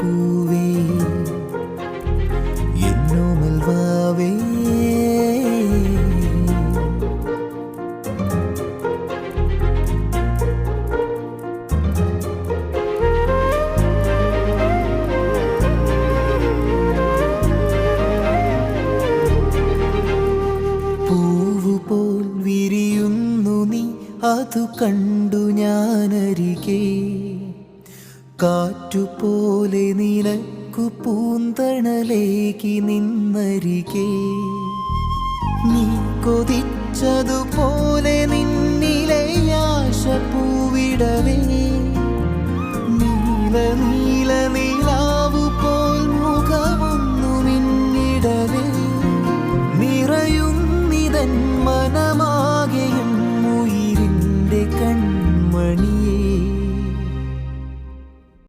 പൂവേ എന്നോമൽ വാവേ പൂവുപോൽ വിരിയുന്നു നീ അതു കണ്ടു ഞാനരികെ കാറ്റുപോലെ നിനക്കു പൂന്തണലേകി നിന്നരികെ നീ കൊതിച്ചതുപോലെ നിന്നിലെ ആശ പൂവിടവേ നീല നീ